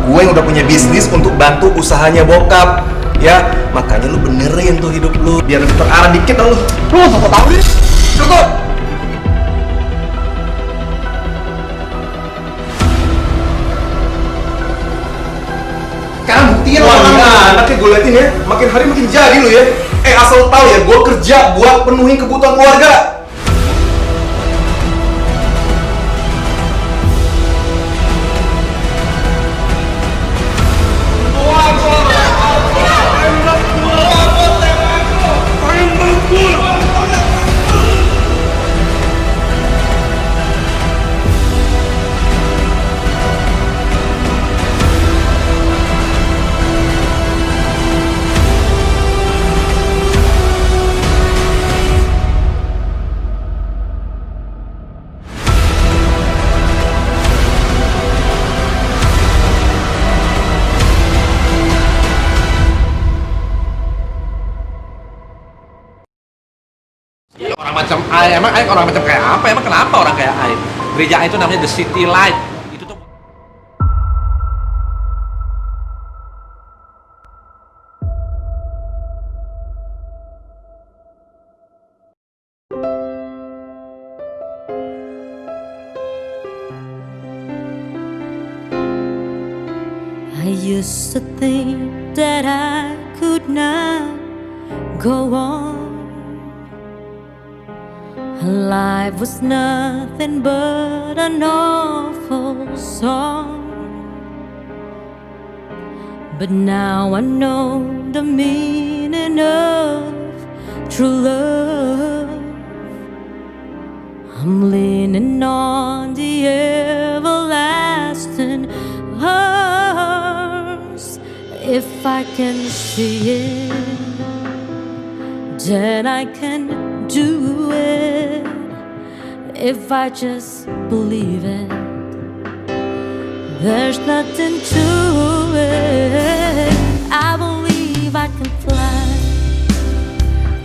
gue yang udah punya bisnis untuk bantu usahanya bokap. Ya, makanya lu benerin tuh hidup lu biar lebih terarah dikit lah lu. Lu apa tahu nih? Cukup. Sekarang buktiin lo anaknya gue liatin ya, makin hari makin jadi lu ya. Asal tahu ya, gue kerja buat penuhin kebutuhan keluarga. Orang macam Aib, emang Aib orang macam kayak apa? Emang kenapa orang kayak Aib? Gereja itu namanya The City Light. Itu tuh I used to think that I could not go on. Life was nothing but an awful song. But now I know the meaning of true love. I'm leaning on the everlasting arms. If I can see it, then I can do it. If I just believe it, there's nothing to it. I believe I can fly.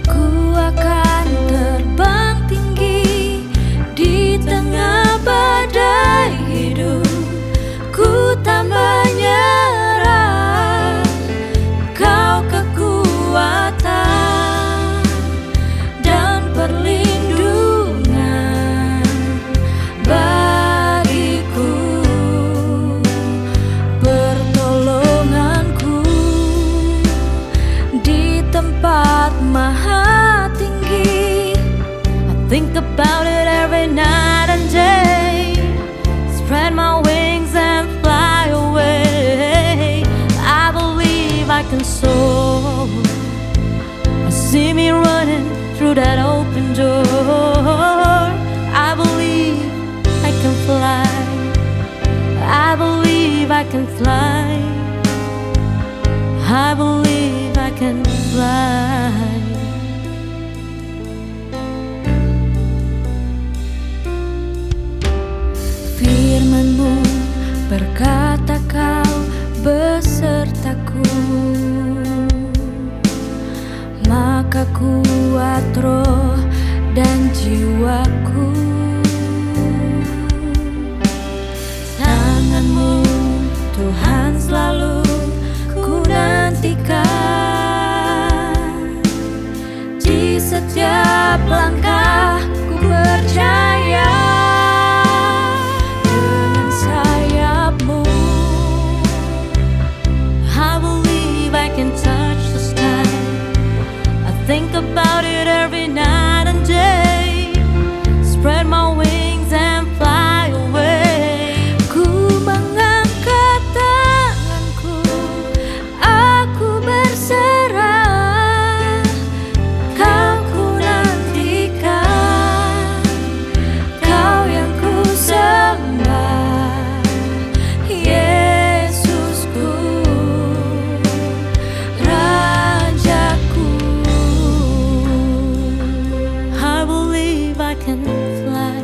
Ku akan terbang tinggi di tengah badai hidup. Ku tak menyerah, Kau kekuatan dan perlindungan bagiku, pertolonganku di tempat maha tinggi. I think about it every night and day. Spread my wings and fly away. I believe I can soar. I see me running through that open door. I believe I can fly. I believe I can fly. I believe I can fly. Firman-Mu berkata Kau besertaku, maka kuat roh dan jiwaku. Tangan-Mu Tuhan selalu ku nantikan. Di setiap langkah ku percaya. Dengan sayap-Mu I believe I can touch the sky. I think about it every night and day. Spread my wings and fly away. Ku mengangkat tanganku, aku berserah. Kau ku nantikan, Kau yang ku sembah, Yesusku, Rajaku. I believe I can fly.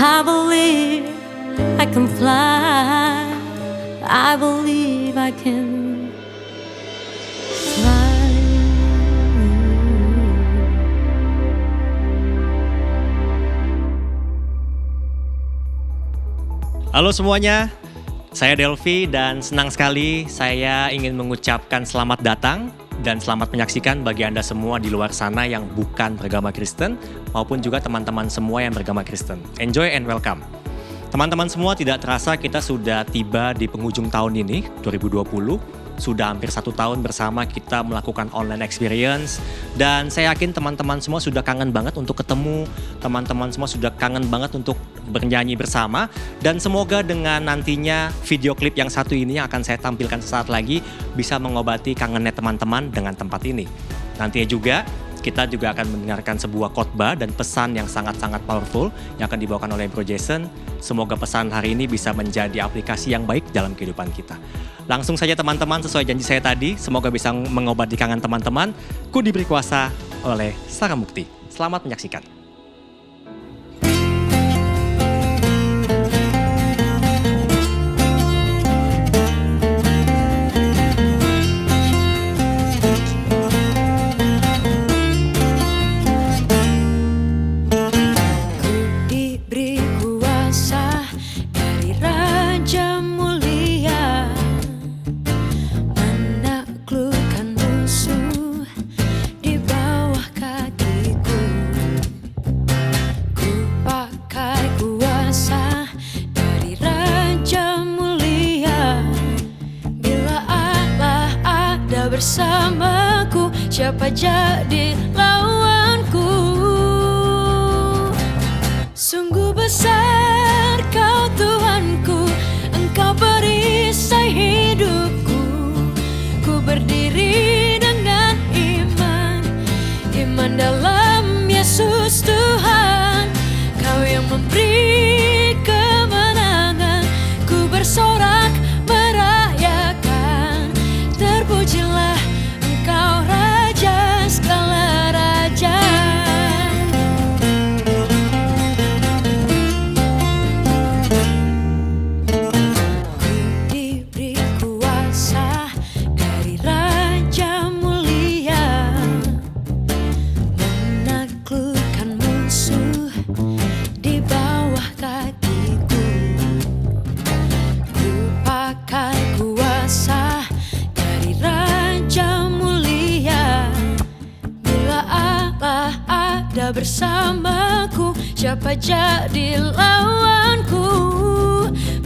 I believe I can fly. I believe I can fly. Halo semuanya, Saya Delvi dan senang sekali saya ingin mengucapkan selamat datang dan selamat menyaksikan bagi Anda semua di luar sana yang bukan beragama Kristen maupun juga teman-teman semua yang beragama Kristen. Enjoy and welcome. Teman-teman semua, tidak terasa kita sudah tiba di penghujung tahun ini, 2020. Sudah hampir 1 tahun bersama kita melakukan online experience. Dan saya yakin teman-teman semua sudah kangen banget untuk ketemu. Teman-teman semua sudah kangen banget untuk bernyanyi bersama. Dan semoga dengan nantinya video klip yang satu ini yang akan saya tampilkan sesaat lagi bisa mengobati kangennya teman-teman dengan tempat ini. Nantinya juga kita juga akan mendengarkan sebuah khotbah dan pesan yang sangat-sangat powerful yang akan dibawakan oleh Bro Jason. Semoga pesan hari ini bisa menjadi aplikasi yang baik dalam kehidupan kita. Langsung saja teman-teman, sesuai janji saya tadi, semoga bisa mengobati kangen teman-teman. Ku diberi kuasa oleh Sarah Mukti. Selamat menyaksikan. Bersamaku, siapa jadi lawanku? Sungguh besar Kau Tuhanku, Engkau perisai hidupku. Ku berdiri dengan iman dalam Yesus Tuhan. Kau yang memberi kemenangan, ku bersorak merayakan. Terpujilah Engkau Raja segala raja. Ku diberi kuasa dari Raja mulia, menaklukkan musuh di bawah kakiku. Ku pakai kuasa Raja mulia. Bila Allah ada bersamaku, siapa jadi lawanku?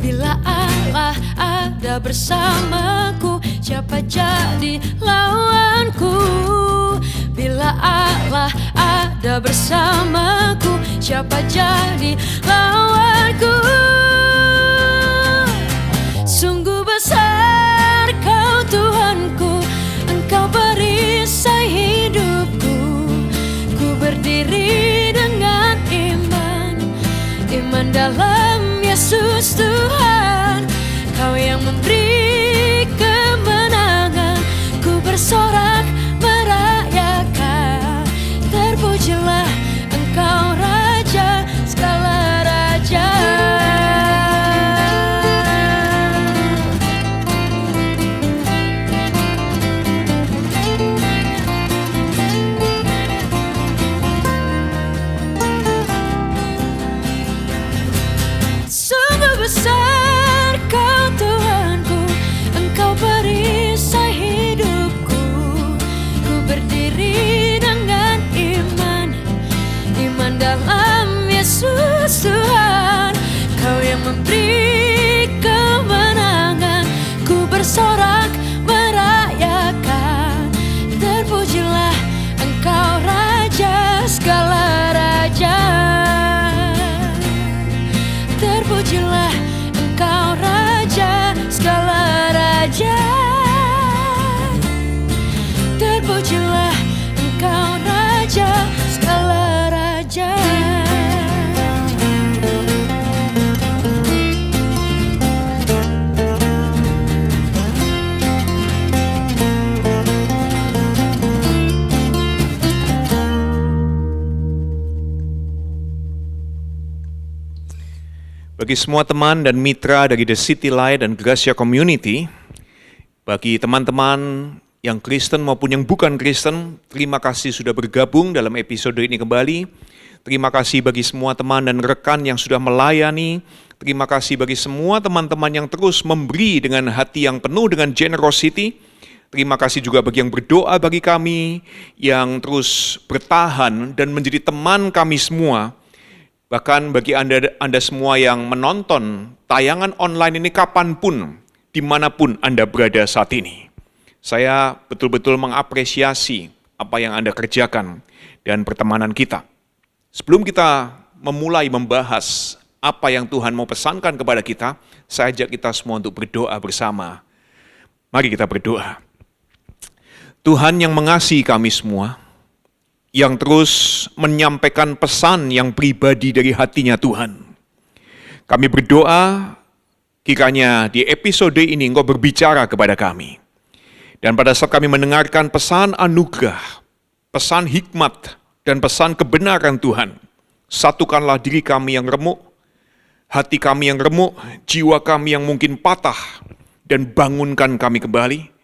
Bila Allah ada bersamaku, siapa jadi lawanku? Bila Allah ada bersamaku, siapa jadi lawanku? Sungguh besar Kau Tuhanku, Engkau perisai hidupku. Ku berdiri dengan iman dalam Yesus Tuhan. Kau yang memberi kemenangan, ku bersorak merayakan. Terpujilah Engkau Raja segala raja. Besar Kau Tuhanku, Engkau perisai hidupku. Ku berdiri dengan iman dalam Yesus Tuhan. Kau yang memberi kemenangan, ku bersorak merayakan. Terpujilah Engkau Raja segala raja. Terpujilah Engkau Raja segala raja. Terpujilah Engkau Raja segala raja. Bagi semua teman dan mitra dari The City Light dan Gracia Community, bagi teman-teman yang Kristen maupun yang bukan Kristen, terima kasih sudah bergabung dalam episode ini kembali. Terima kasih bagi semua teman dan rekan yang sudah melayani Terima kasih bagi semua teman-teman yang terus memberi dengan hati yang penuh dengan generosity. Terima kasih juga bagi yang berdoa bagi kami, yang terus bertahan dan menjadi teman kami semua. Bahkan bagi Anda semua yang menonton tayangan online ini kapanpun, dimanapun Anda berada saat ini. Saya betul-betul mengapresiasi apa yang Anda kerjakan dan pertemanan kita. Sebelum kita memulai membahas apa yang Tuhan mau pesankan kepada kita, saya ajak kita semua untuk berdoa bersama. Mari kita berdoa. Tuhan yang mengasihi kami semua, yang terus menyampaikan pesan yang pribadi dari hatinya Tuhan. Kami berdoa, kiranya di episode ini Engkau berbicara kepada kami. Dan pada saat kami mendengarkan pesan anugerah, pesan hikmat, dan pesan kebenaran Tuhan, satukanlah diri kami yang remuk, hati kami yang remuk, jiwa kami yang mungkin patah, dan bangunkan kami kembali.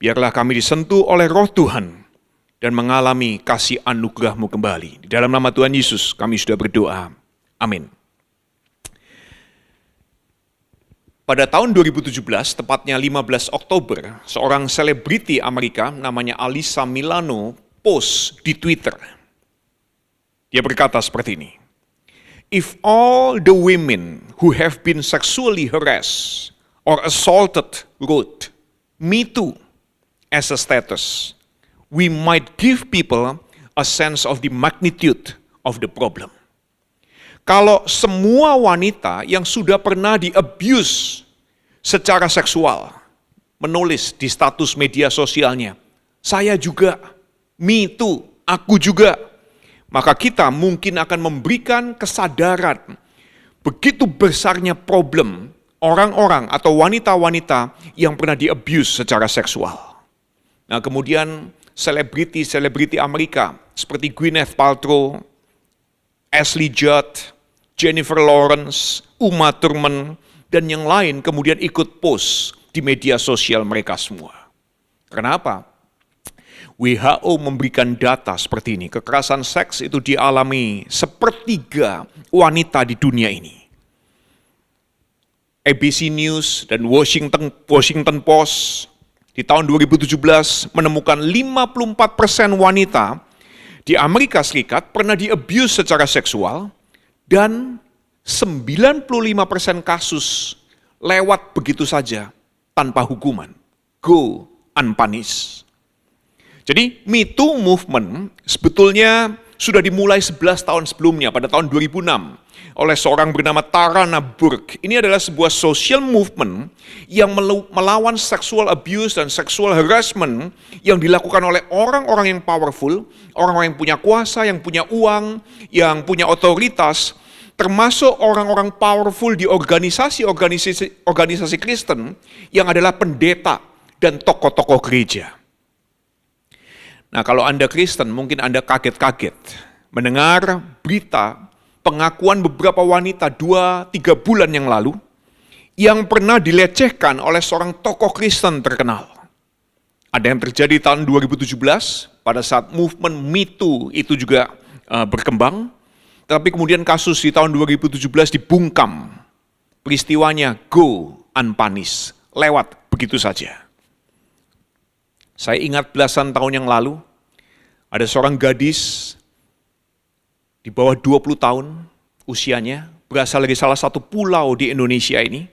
Biarlah kami disentuh oleh Roh Tuhan dan mengalami kasih anugerah-Mu kembali. Di dalam nama Tuhan Yesus kami sudah berdoa. Amin. Pada tahun 2017, tepatnya 15 Oktober, seorang selebriti Amerika namanya Alyssa Milano post di Twitter. Dia berkata seperti ini. If all the women who have been sexually harassed or assaulted wrote, "Me too," as a status, we might give people a sense of the magnitude of the problem. Kalau semua wanita yang sudah pernah di-abuse secara seksual menulis di status media sosialnya, saya juga, me too, aku juga, maka kita mungkin akan memberikan kesadaran begitu besarnya problem orang-orang atau wanita-wanita yang pernah di-abuse secara seksual. Nah, kemudian selebriti Amerika seperti Gwyneth Paltrow, Ashley Judd, Jennifer Lawrence, Uma Thurman, dan yang lain kemudian ikut post di media sosial mereka semua. Kenapa? WHO memberikan data seperti ini. Kekerasan seks itu dialami 1/3 wanita di dunia ini. ABC News dan Washington Post di tahun 2017 menemukan 54% wanita di Amerika Serikat pernah di-abuse secara seksual dan 95% kasus lewat begitu saja tanpa hukuman. Go unpunished. Jadi Me Too movement sebetulnya sudah dimulai 11 tahun sebelumnya pada tahun 2006 oleh seorang bernama Tarana Burke. Ini adalah sebuah social movement yang melawan sexual abuse dan sexual harassment yang dilakukan oleh orang-orang yang powerful, orang-orang yang punya kuasa, yang punya uang, yang punya otoritas, termasuk orang-orang powerful di organisasi Kristen yang adalah pendeta dan tokoh-tokoh gereja. Nah, kalau Anda Kristen, mungkin Anda kaget-kaget mendengar berita pengakuan beberapa wanita 2-3 bulan yang lalu yang pernah dilecehkan oleh seorang tokoh Kristen terkenal. Ada yang terjadi tahun 2017 pada saat movement Me Too itu juga berkembang, tapi kemudian kasus di tahun 2017 dibungkam. Peristiwanya go unpunished, lewat begitu saja. Saya ingat belasan tahun yang lalu, ada seorang gadis di bawah 20 tahun usianya, berasal dari salah satu pulau di Indonesia ini,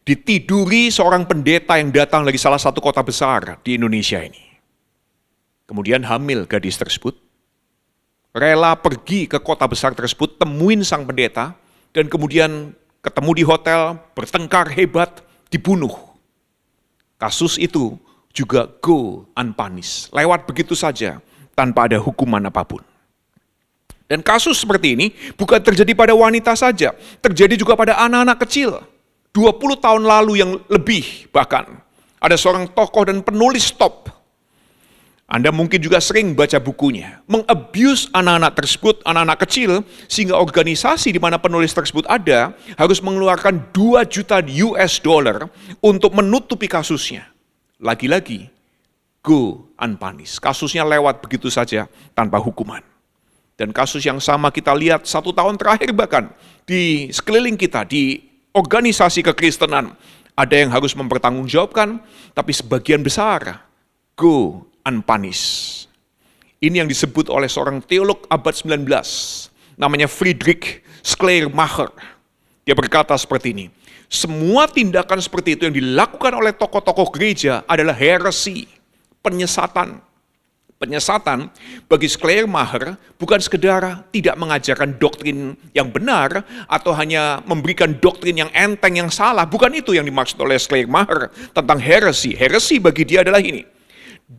ditiduri seorang pendeta yang datang dari salah satu kota besar di Indonesia ini. Kemudian hamil gadis tersebut, rela pergi ke kota besar tersebut, temuin sang pendeta, dan kemudian ketemu di hotel, bertengkar hebat, dibunuh. Kasus itu juga go unpunished, lewat begitu saja tanpa ada hukuman apapun. Dan kasus seperti ini bukan terjadi pada wanita saja, terjadi juga pada anak-anak kecil. 20 tahun lalu yang lebih bahkan, ada seorang tokoh dan penulis top. Anda mungkin juga sering baca bukunya, mengabuse anak-anak tersebut, anak-anak kecil, sehingga organisasi di mana penulis tersebut ada, harus mengeluarkan $2 juta untuk menutupi kasusnya. Lagi-lagi, go unpunished. Kasusnya lewat begitu saja tanpa hukuman. Dan kasus yang sama kita lihat 1 tahun terakhir bahkan di sekeliling kita, di organisasi kekristenan. Ada yang harus mempertanggungjawabkan, tapi sebagian besar go unpunished. Ini yang disebut oleh seorang teolog abad 19, namanya Friedrich Schleiermacher. Dia berkata seperti ini, semua tindakan seperti itu yang dilakukan oleh tokoh-tokoh gereja adalah heresi, penyesatan. Penyesatan bagi Schleiermacher bukan sekedar tidak mengajarkan doktrin yang benar atau hanya memberikan doktrin yang enteng yang salah. Bukan itu yang dimaksud oleh Schleiermacher tentang heresi. Heresi bagi dia adalah ini.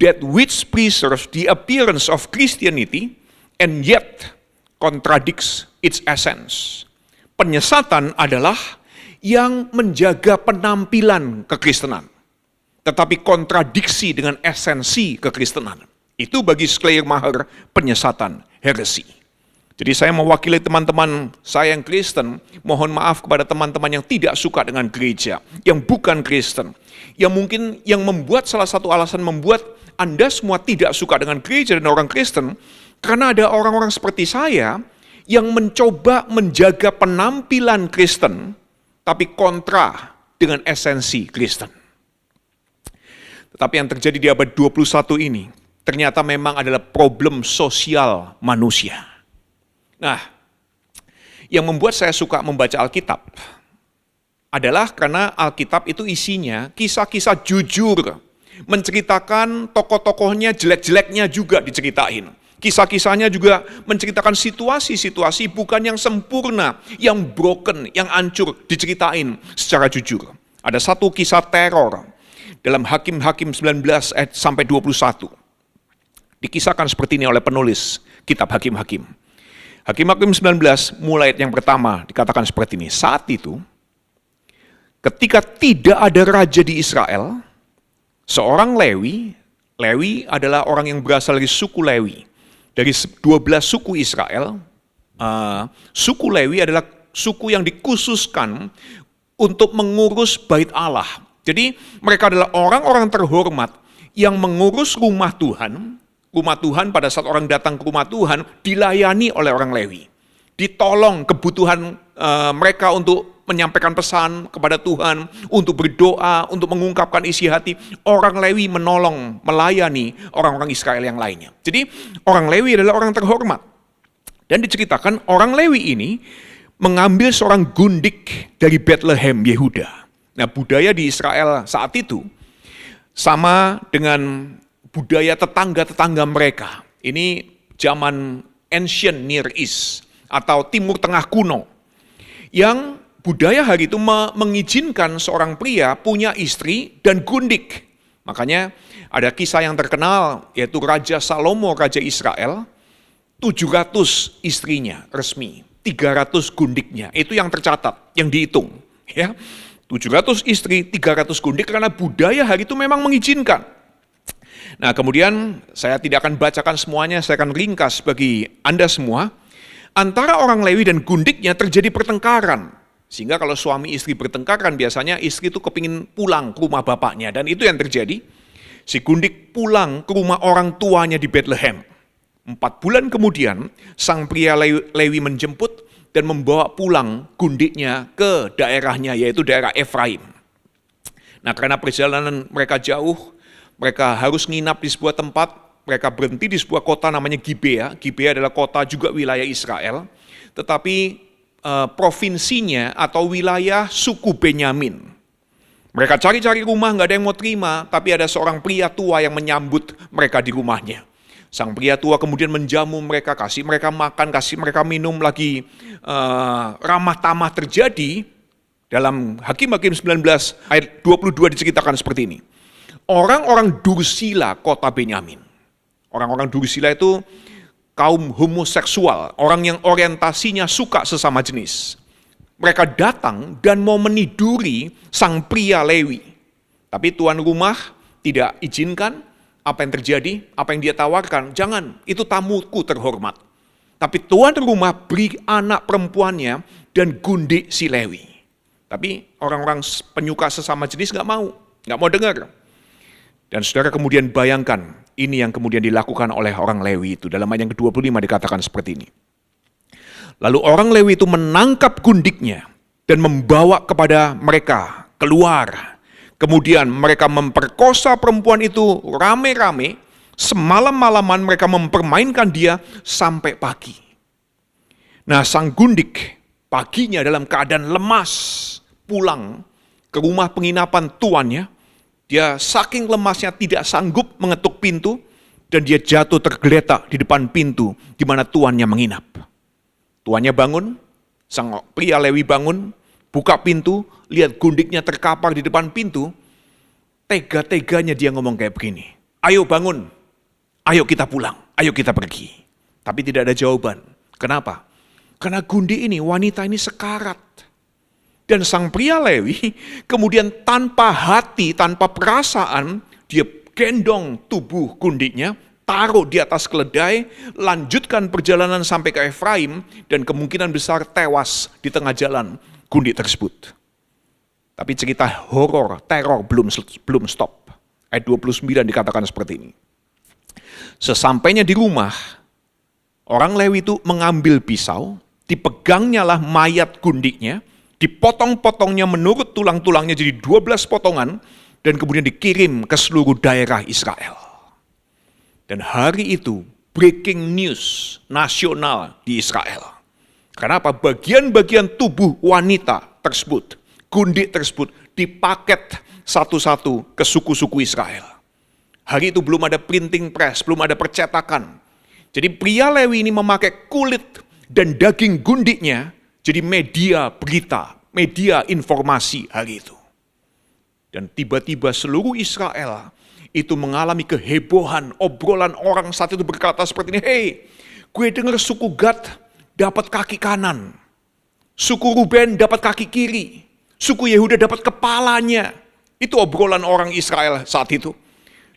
That which preserves the appearance of Christianity and yet contradicts its essence. Penyesatan adalah yang menjaga penampilan kekristenan, tetapi kontradiksi dengan esensi kekristenan. Itu bagi Schleiermacher penyesatan, heresi. Jadi saya mewakili teman-teman saya yang Kristen, mohon maaf kepada teman-teman yang tidak suka dengan gereja, yang bukan Kristen, yang mungkin yang membuat salah satu alasan membuat Anda semua tidak suka dengan gereja dan orang Kristen, karena ada orang-orang seperti saya yang mencoba menjaga penampilan Kristen, tapi kontra dengan esensi Kristen. Tetapi yang terjadi di abad 21 ini, ternyata memang adalah problem sosial manusia. Nah, yang membuat saya suka membaca Alkitab adalah karena Alkitab itu isinya kisah-kisah jujur, menceritakan tokoh-tokohnya jelek-jeleknya juga diceritain. Kisah-kisahnya juga menceritakan situasi-situasi bukan yang sempurna, yang broken, yang hancur, diceritain secara jujur. Ada satu kisah teror dalam Hakim-Hakim 19 ayat sampai 21. Dikisahkan seperti ini oleh penulis kitab Hakim-Hakim. Hakim-Hakim 19 mulai ayat yang pertama dikatakan seperti ini. Saat itu, ketika tidak ada raja di Israel, seorang Lewi adalah orang yang berasal dari suku Lewi. Dari 12 suku Israel, suku Lewi adalah suku yang dikhususkan untuk mengurus bait Allah. Jadi mereka adalah orang-orang terhormat yang mengurus rumah Tuhan. Rumah Tuhan pada saat orang datang ke rumah Tuhan dilayani oleh orang Lewi. Ditolong kebutuhan mereka untuk menyampaikan pesan kepada Tuhan, untuk berdoa, untuk mengungkapkan isi hati. Orang Lewi menolong, melayani orang-orang Israel yang lainnya. Jadi orang Lewi adalah orang terhormat. Dan diceritakan orang Lewi ini mengambil seorang gundik dari Bethlehem, Yehuda. Nah, budaya di Israel saat itu sama dengan budaya tetangga-tetangga mereka. Ini zaman ancient Near East atau Timur Tengah kuno. Yang budaya hari itu mengizinkan seorang pria punya istri dan gundik. Makanya ada kisah yang terkenal yaitu Raja Salomo, Raja Israel, 700 istrinya resmi, 300 gundiknya. Itu yang tercatat, yang dihitung. Ya, 700 istri, 300 gundik karena budaya hari itu memang mengizinkan. Nah, kemudian saya tidak akan bacakan semuanya, saya akan ringkas bagi Anda semua. Antara orang Lewi dan gundiknya terjadi pertengkaran. Sehingga kalau suami istri bertengkaran, biasanya istri itu kepingin pulang ke rumah bapaknya. Dan itu yang terjadi. Si gundik pulang ke rumah orang tuanya di Bethlehem. 4 bulan kemudian, sang pria Lewi menjemput dan membawa pulang gundiknya ke daerahnya, yaitu daerah Efraim. Nah, karena perjalanan mereka jauh, mereka harus nginap di sebuah tempat, mereka berhenti di sebuah kota namanya Gibea. Gibea adalah kota juga wilayah Israel, tetapi provinsinya atau wilayah suku Benyamin. Mereka cari-cari rumah, nggak ada yang mau terima, tapi ada seorang pria tua yang menyambut mereka di rumahnya. Sang pria tua kemudian menjamu mereka, kasih mereka makan, kasih mereka minum, lagi ramah tamah terjadi. Dalam Hakim-Hakim 19 ayat 22 diceritakan seperti ini. Orang-orang Dursila kota Benyamin. Orang-orang Dursila itu kaum homoseksual, orang yang orientasinya suka sesama jenis. Mereka datang dan mau meniduri sang pria Lewi. Tapi tuan rumah tidak izinkan. Apa yang terjadi, apa yang dia tawarkan, jangan, itu tamuku terhormat. Tapi tuan rumah beri anak perempuannya dan gundik si Lewi. Tapi orang-orang penyuka sesama jenis nggak mau dengar. Dan saudara kemudian bayangkan, Ini yang kemudian dilakukan oleh orang Lewi itu. Dalam ayat yang ke-25 dikatakan seperti ini. Lalu orang Lewi itu menangkap gundiknya dan membawa kepada mereka keluar. Kemudian mereka memperkosa perempuan itu rame-rame. Semalam-malaman mereka mempermainkan dia sampai pagi. Nah, sang gundik paginya dalam keadaan lemas pulang ke rumah penginapan tuannya. Dia saking lemasnya tidak sanggup mengetuk pintu dan dia jatuh tergeletak di depan pintu di mana tuannya menginap. Tuannya bangun, sang pria Lewi bangun, buka pintu, lihat gundiknya terkapar di depan pintu. Tega-teganya dia ngomong kayak begini, "Ayo bangun, ayo kita pulang, ayo kita pergi." Tapi tidak ada jawaban. Kenapa? Karena gundik ini, wanita ini sekarat. Dan sang pria Lewi kemudian tanpa hati, tanpa perasaan, dia gendong tubuh gundiknya, taruh di atas keledai, lanjutkan perjalanan sampai ke Efraim, dan kemungkinan besar tewas di tengah jalan gundik tersebut. Tapi cerita horor, teror belum stop. Ayat 29 dikatakan seperti ini. Sesampainya di rumah, orang Lewi itu mengambil pisau, dipegangnya lah mayat gundiknya, dipotong-potongnya menurut tulang-tulangnya jadi 12 potongan, dan kemudian dikirim ke seluruh daerah Israel. Dan hari itu breaking news nasional di Israel. Kenapa? Bagian-bagian tubuh wanita tersebut, gundik tersebut, dipaket satu-satu ke suku-suku Israel. Hari itu belum ada printing press, belum ada percetakan. Jadi pria Lewi ini memakai kulit dan daging gundiknya jadi media berita, media informasi hari itu. Dan tiba-tiba seluruh Israel itu mengalami kehebohan, obrolan orang saat itu berkata seperti ini, "Hei, gue dengar suku Gad dapat kaki kanan, suku Ruben dapat kaki kiri, suku Yehuda dapat kepalanya." Itu obrolan orang Israel saat itu.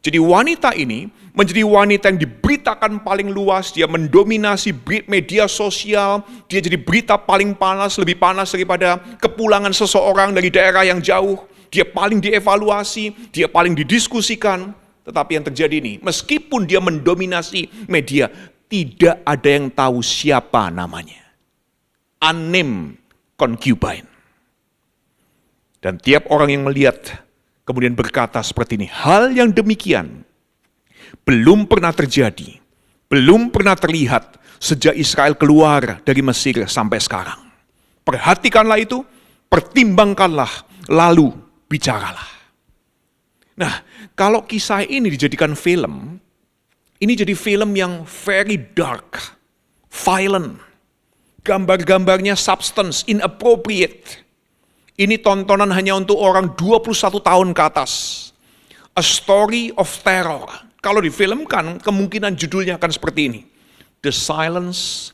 Jadi wanita ini menjadi wanita yang diberitakan paling luas, dia mendominasi media sosial, dia jadi berita paling panas, lebih panas daripada kepulangan seseorang dari daerah yang jauh, dia paling dievaluasi, dia paling didiskusikan. Tetapi yang terjadi ini, meskipun dia mendominasi media, tidak ada yang tahu siapa namanya. Unnamed concubine. Dan tiap orang yang melihat kemudian berkata seperti ini, hal yang demikian belum pernah terjadi, belum pernah terlihat sejak Israel keluar dari Mesir sampai sekarang. Perhatikanlah itu, pertimbangkanlah, lalu bicaralah. Nah, kalau kisah ini dijadikan film, ini jadi film yang very dark, violent, gambar-gambarnya substance, inappropriate. Ini tontonan hanya untuk orang 21 tahun ke atas. A story of terror. Kalau difilmkan, kemungkinan judulnya akan seperti ini. The Silence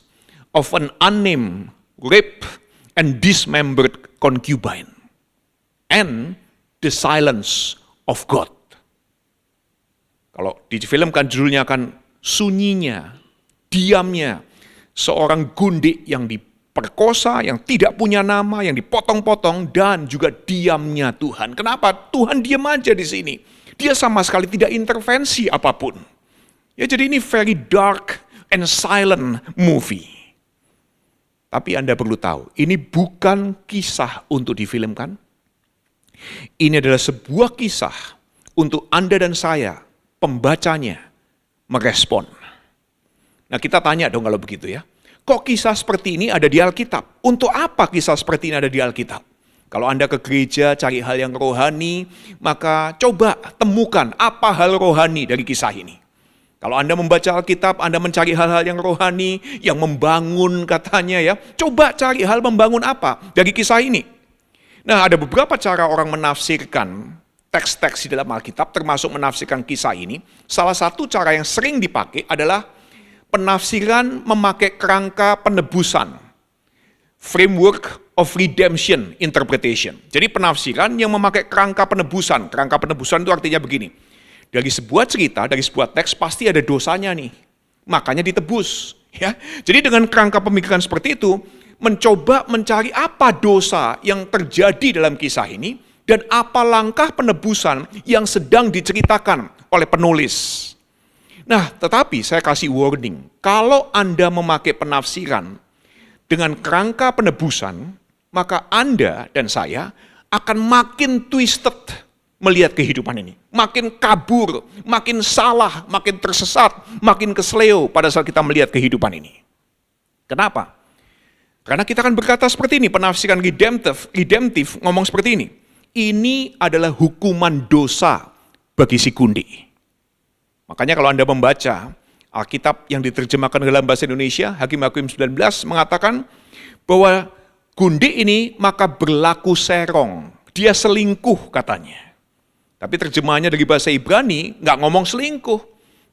of an Unnamed, Raped and Dismembered Concubine. And the Silence of God. Kalau difilmkan judulnya akan sunyinya, diamnya seorang gundik yang diperkosa, yang tidak punya nama, yang dipotong-potong, dan juga diamnya Tuhan. Kenapa? Tuhan diam aja di sini. Dia sama sekali tidak intervensi apapun. Ya, jadi ini very dark and silent movie. Tapi Anda perlu tahu, ini bukan kisah untuk difilmkan. Ini adalah sebuah kisah untuk Anda dan saya, pembacanya, merespon. Nah, kita tanya dong kalau begitu ya. Kok kisah seperti ini ada di Alkitab? Untuk apa kisah seperti ini ada di Alkitab? Kalau Anda ke gereja cari hal yang rohani, maka coba temukan apa hal rohani dari kisah ini. Kalau Anda membaca Alkitab, Anda mencari hal-hal yang rohani, yang membangun katanya ya. Coba cari hal membangun apa dari kisah ini. Nah, ada beberapa cara orang menafsirkan teks-teks di dalam Alkitab, termasuk menafsirkan kisah ini. Salah satu cara yang sering dipakai adalah penafsiran memakai kerangka penebusan. Framework of redemption interpretation. Jadi penafsiran yang memakai kerangka penebusan. Kerangka penebusan itu artinya begini. Dari sebuah cerita, dari sebuah teks pasti ada dosanya nih. Makanya ditebus. Ya. Jadi dengan kerangka pemikiran seperti itu, mencoba mencari apa dosa yang terjadi dalam kisah ini, dan apa langkah penebusan yang sedang diceritakan oleh penulis. Nah, tetapi saya kasih warning, kalau Anda memakai penafsiran dengan kerangka penebusan, maka Anda dan saya akan makin twisted melihat kehidupan ini. Makin kabur, makin salah, makin tersesat, makin kesleo pada saat kita melihat kehidupan ini. Kenapa? Karena kita akan berkata seperti ini, penafsiran redemptif ngomong seperti ini. Ini adalah hukuman dosa bagi si gundi. Makanya kalau Anda membaca Alkitab yang diterjemahkan dalam bahasa Indonesia, Hakim-Hakim 19 mengatakan bahwa gundi ini maka berlaku serong. Dia selingkuh katanya. Tapi terjemahannya dari bahasa Ibrani nggak ngomong selingkuh.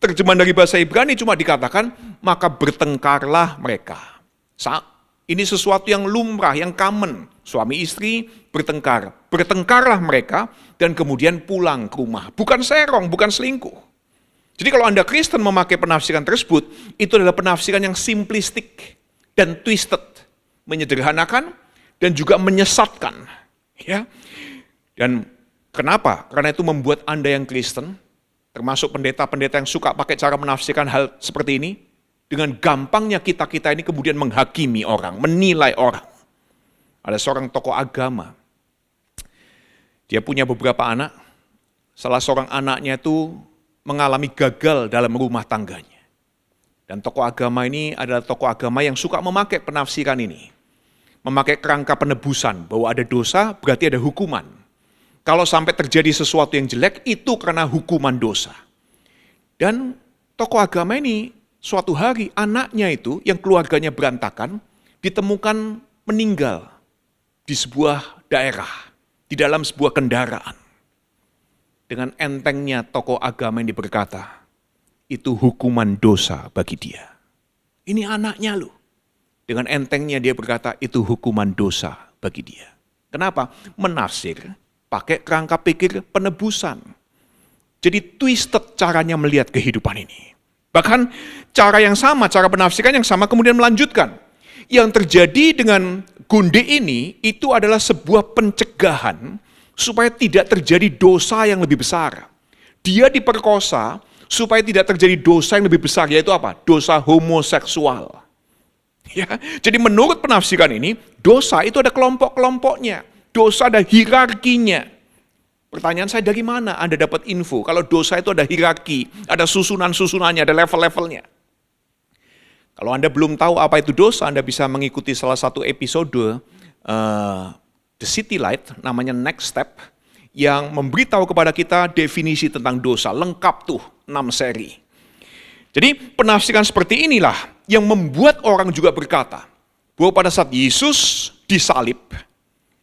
Terjemahan dari bahasa Ibrani cuma dikatakan maka bertengkarlah mereka. Ini sesuatu yang lumrah, yang common. Suami istri bertengkar. Bertengkarlah mereka dan kemudian pulang ke rumah. Bukan serong, bukan selingkuh. Jadi kalau Anda Kristen memakai penafsiran tersebut, itu adalah penafsiran yang simplistik dan twisted, menyederhanakan dan juga menyesatkan. Ya. Dan kenapa? Karena itu membuat Anda yang Kristen, termasuk pendeta-pendeta yang suka pakai cara menafsirkan hal seperti ini, dengan gampangnya kita-kita ini kemudian menghakimi orang, menilai orang. Ada seorang tokoh agama, dia punya beberapa anak, salah seorang anaknya itu mengalami gagal dalam rumah tangganya. Dan tokoh agama ini adalah tokoh agama yang suka memakai penafsiran ini. Memakai kerangka penebusan, bahwa ada dosa berarti ada hukuman. Kalau sampai terjadi sesuatu yang jelek, itu karena hukuman dosa. Dan tokoh agama ini, suatu hari anaknya itu, yang keluarganya berantakan, ditemukan meninggal di sebuah daerah, di dalam sebuah kendaraan. Dengan entengnya tokoh agama ini berkata, itu hukuman dosa bagi dia. Ini anaknya loh. Dengan entengnya dia berkata, itu hukuman dosa bagi dia. Kenapa? Menafsir, pakai kerangka pikir penebusan. Jadi twisted caranya melihat kehidupan ini. Bahkan cara yang sama, cara penafsiran yang sama kemudian melanjutkan. Yang terjadi dengan gundi ini, itu adalah sebuah pencegahan supaya tidak terjadi dosa yang lebih besar. Dia diperkosa supaya tidak terjadi dosa yang lebih besar, yaitu apa? Dosa homoseksual. Ya, jadi menurut penafsiran ini, dosa itu ada kelompok-kelompoknya. Dosa ada hierarkinya. Pertanyaan saya, dari mana Anda dapat info? Kalau dosa itu ada hierarki, ada susunan-susunannya, ada level-levelnya. Kalau Anda belum tahu apa itu dosa, Anda bisa mengikuti salah satu episode The City Light, namanya Next Step, yang memberitahu kepada kita definisi tentang dosa. Lengkap tuh, 6 seri. Jadi penafsiran seperti inilah yang membuat orang juga berkata, bahwa pada saat Yesus disalib,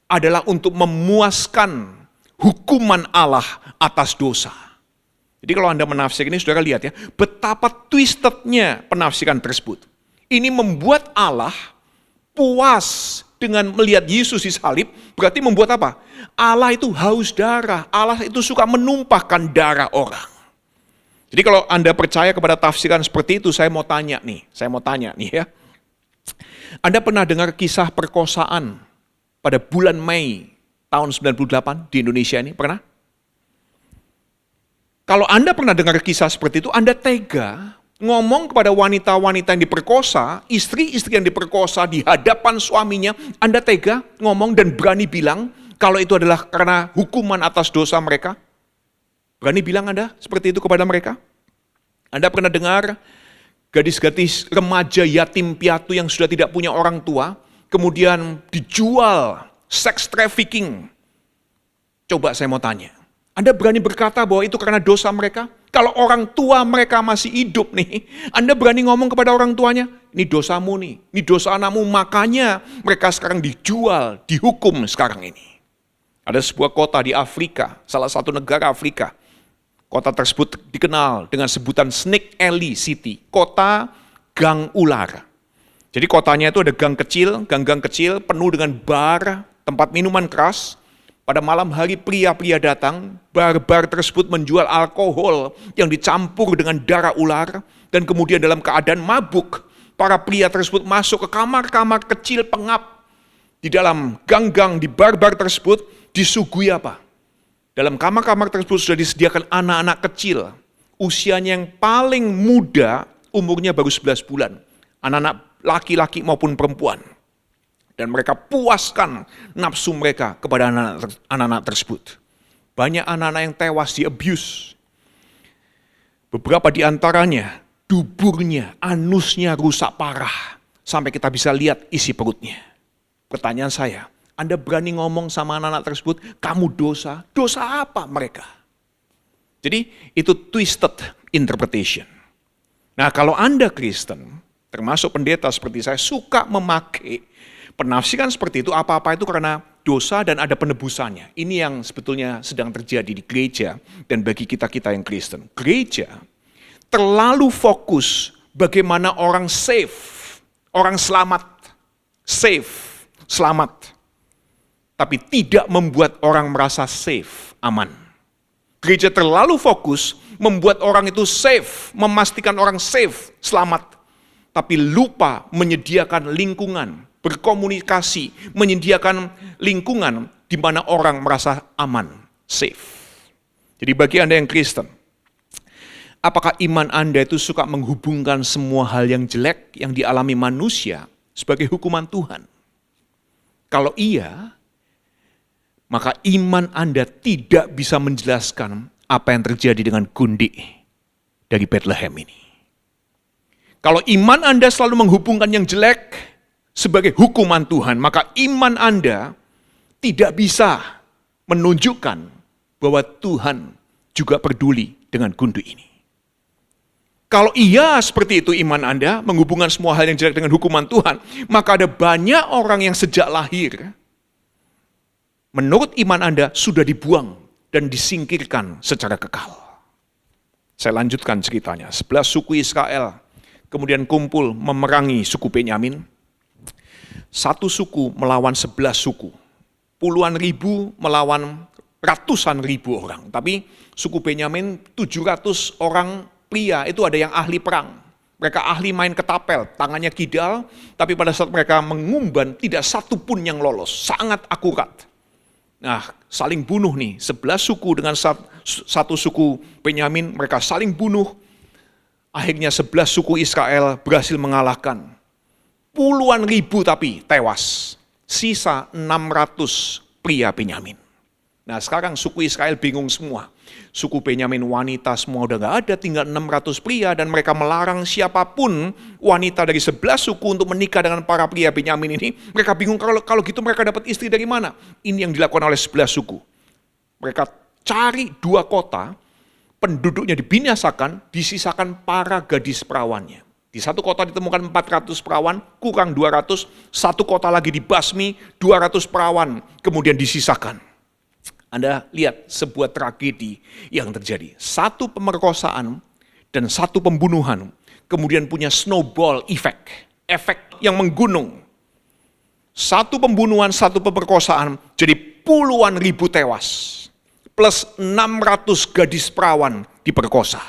adalah untuk memuaskan hukuman Allah atas dosa. Jadi kalau Anda menafsir ini, saudara lihat ya, betapa twistednya penafsiran tersebut. Ini membuat Allah puas dengan melihat Yesus disalib, berarti membuat apa? Allah itu haus darah, Allah itu suka menumpahkan darah orang. Jadi kalau Anda percaya kepada tafsiran seperti itu, saya mau tanya nih ya. Anda pernah dengar kisah perkosaan pada bulan Mei tahun 98 di Indonesia ini? Pernah? Kalau Anda pernah dengar kisah seperti itu, Anda tega ngomong kepada wanita-wanita yang diperkosa, istri-istri yang diperkosa di hadapan suaminya, Anda tega ngomong dan berani bilang kalau itu adalah karena hukuman atas dosa mereka? Berani bilang Anda seperti itu kepada mereka? Anda pernah dengar gadis-gadis remaja yatim piatu yang sudah tidak punya orang tua, kemudian dijual, sex trafficking? Coba saya mau tanya, Anda berani berkata bahwa itu karena dosa mereka? Kalau orang tua mereka masih hidup nih, Anda berani ngomong kepada orang tuanya, ini dosamu nih, ini dosa anakmu, makanya mereka sekarang dijual, dihukum sekarang ini. Ada sebuah kota di Afrika, salah satu negara Afrika. Kota tersebut dikenal dengan sebutan Snake Alley City, kota gang ular. Jadi kotanya itu ada gang-gang kecil penuh dengan bar, tempat minuman keras. Pada malam hari pria-pria datang, bar-bar tersebut menjual alkohol yang dicampur dengan darah ular, dan kemudian dalam keadaan mabuk, para pria tersebut masuk ke kamar-kamar kecil pengap. Di dalam gang-gang di bar-bar tersebut disuguhi apa? Dalam kamar-kamar tersebut sudah disediakan anak-anak kecil usianya yang paling muda, umurnya baru 11 bulan. Anak-anak laki-laki maupun perempuan. Dan mereka puaskan nafsu mereka kepada anak-anak tersebut. Banyak anak-anak yang tewas di abuse. Beberapa di antaranya, duburnya, anusnya rusak parah. Sampai kita bisa lihat isi perutnya. Pertanyaan saya, Anda berani ngomong sama anak-anak tersebut, kamu dosa? Dosa apa mereka? Jadi itu twisted interpretation. Nah kalau Anda Kristen, termasuk pendeta seperti saya, suka memakai penafsiran seperti itu, apa-apa itu karena dosa dan ada penebusannya. Ini yang sebetulnya sedang terjadi di gereja dan bagi kita-kita yang Kristen. Gereja terlalu fokus bagaimana orang safe, orang selamat, safe, selamat. Tapi tidak membuat orang merasa safe, aman. Gereja terlalu fokus membuat orang itu safe, memastikan orang safe, selamat. Tapi lupa menyediakan lingkungan, berkomunikasi, menyediakan lingkungan di mana orang merasa aman, safe. Jadi bagi Anda yang Kristen, apakah iman Anda itu suka menghubungkan semua hal yang jelek yang dialami manusia sebagai hukuman Tuhan? Kalau iya, maka iman Anda tidak bisa menjelaskan apa yang terjadi dengan gundi dari Bethlehem ini. Kalau iman Anda selalu menghubungkan yang jelek sebagai hukuman Tuhan, maka iman Anda tidak bisa menunjukkan bahwa Tuhan juga peduli dengan gundu ini. Kalau iya seperti itu iman Anda, menghubungkan semua hal yang jelek dengan hukuman Tuhan, maka ada banyak orang yang sejak lahir, menurut iman Anda sudah dibuang dan disingkirkan secara kekal. Saya lanjutkan ceritanya. 11 suku Israel kemudian kumpul memerangi suku Benyamin. Satu suku melawan 11 suku. Puluhan ribu melawan ratusan ribu orang. Tapi suku Benyamin 700 orang pria, itu ada yang ahli perang. Mereka ahli main ketapel, tangannya kidal, tapi pada saat mereka mengumban tidak satu pun yang lolos. Sangat akurat. Nah, saling bunuh nih, 11 suku dengan satu suku Benyamin, mereka saling bunuh. Akhirnya 11 suku Israel berhasil mengalahkan. Puluhan ribu tapi tewas. Sisa 600 pria Benyamin. Nah sekarang suku Israel bingung semua. Suku Benyamin wanita semua udah gak ada, tinggal 600 pria dan mereka melarang siapapun wanita dari 11 suku untuk menikah dengan para pria Benyamin ini. Mereka bingung kalau gitu mereka dapat istri dari mana. Ini yang dilakukan oleh 11 suku. Mereka cari 2 kota, penduduknya dibinasakan, disisakan para gadis perawannya. Di satu kota ditemukan 400 perawan, kurang 200, satu kota lagi dibasmi, 200 perawan, kemudian disisakan. Anda lihat sebuah tragedi yang terjadi. Satu pemerkosaan dan satu pembunuhan, kemudian punya snowball effect, efek yang menggunung. Satu pembunuhan, satu pemerkosaan, jadi puluhan ribu tewas. Plus 600 gadis perawan diperkosa.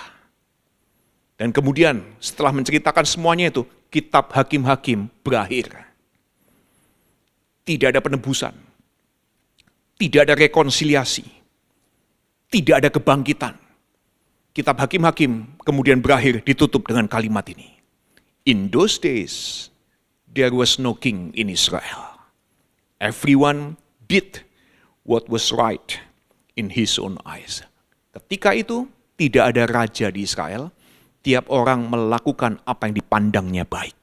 Dan kemudian setelah menceritakan semuanya itu, kitab Hakim-Hakim berakhir. Tidak ada penebusan. Tidak ada rekonsiliasi. Tidak ada kebangkitan. Kitab Hakim-Hakim kemudian berakhir ditutup dengan kalimat ini. In those days, there was no king in Israel. Everyone did what was right in his own eyes. Ketika itu tidak ada raja di Israel, tiap orang melakukan apa yang dipandangnya baik.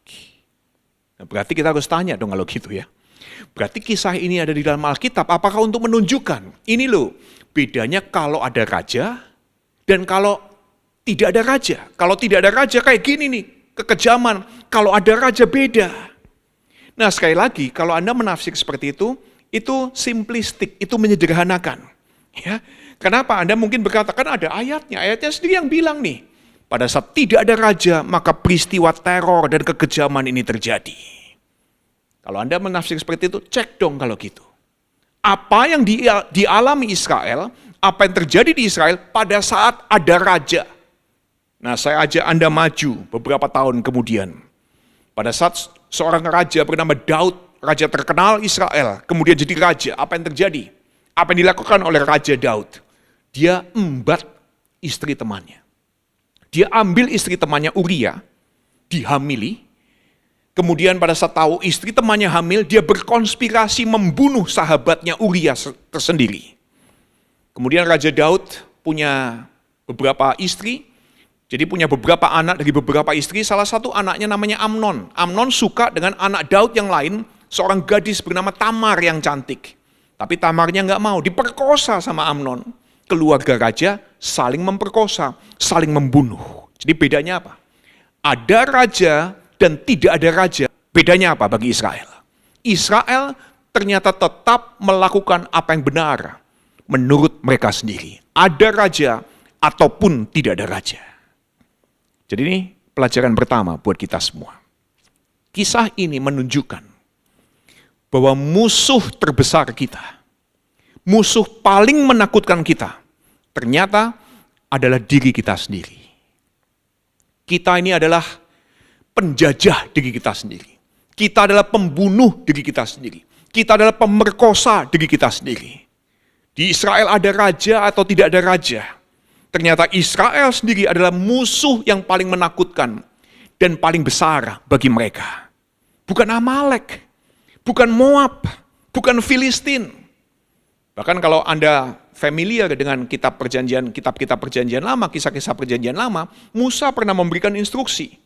Nah, berarti kita harus tanya dong kalau gitu ya. Berarti kisah ini ada di dalam Alkitab, apakah untuk menunjukkan, ini loh, bedanya kalau ada raja dan kalau tidak ada raja. Kalau tidak ada raja kayak gini nih, kekejaman. Kalau ada raja beda. Nah sekali lagi, kalau Anda menafsir seperti itu simplistik, itu menyederhanakan. Ya, kenapa? Anda mungkin berkata, kan ada ayatnya sendiri yang bilang nih, pada saat tidak ada raja, maka peristiwa teror dan kekejaman ini terjadi. Kalau Anda menafsir seperti itu, cek dong kalau gitu. Apa yang dialami Israel, apa yang terjadi di Israel pada saat ada raja. Nah, saya ajak Anda maju beberapa tahun kemudian. Pada saat seorang raja bernama Daud, raja terkenal Israel, kemudian jadi raja, apa yang terjadi? Apa yang dilakukan oleh Raja Daud? Dia embat istri temannya. Dia ambil istri temannya Uria, dihamili. Kemudian pada saat tahu istri temannya hamil, dia berkonspirasi membunuh sahabatnya Uria tersendiri. Kemudian Raja Daud punya beberapa istri, jadi punya beberapa anak dari beberapa istri. Salah satu anaknya namanya Amnon. Amnon suka dengan anak Daud yang lain, seorang gadis bernama Tamar yang cantik. Tapi Tamarnya nggak mau, diperkosa sama Amnon. Keluarga raja saling memperkosa, saling membunuh. Jadi bedanya apa? Ada raja dan tidak ada raja. Bedanya apa bagi Israel? Israel ternyata tetap melakukan apa yang benar menurut mereka sendiri. Ada raja ataupun tidak ada raja. Jadi ini pelajaran pertama buat kita semua. Kisah ini menunjukkan bahwa musuh terbesar kita, musuh paling menakutkan kita, ternyata adalah diri kita sendiri. Kita ini adalah penjajah diri kita sendiri. Kita adalah pembunuh diri kita sendiri. Kita adalah pemerkosa diri kita sendiri. Di Israel ada raja atau tidak ada raja. Ternyata Israel sendiri adalah musuh yang paling menakutkan dan paling besar bagi mereka. Bukan Amalek, bukan Moab, bukan Filistin. Bahkan kalau Anda familiar dengan kitab perjanjian lama, kisah-kisah perjanjian lama, Musa pernah memberikan instruksi.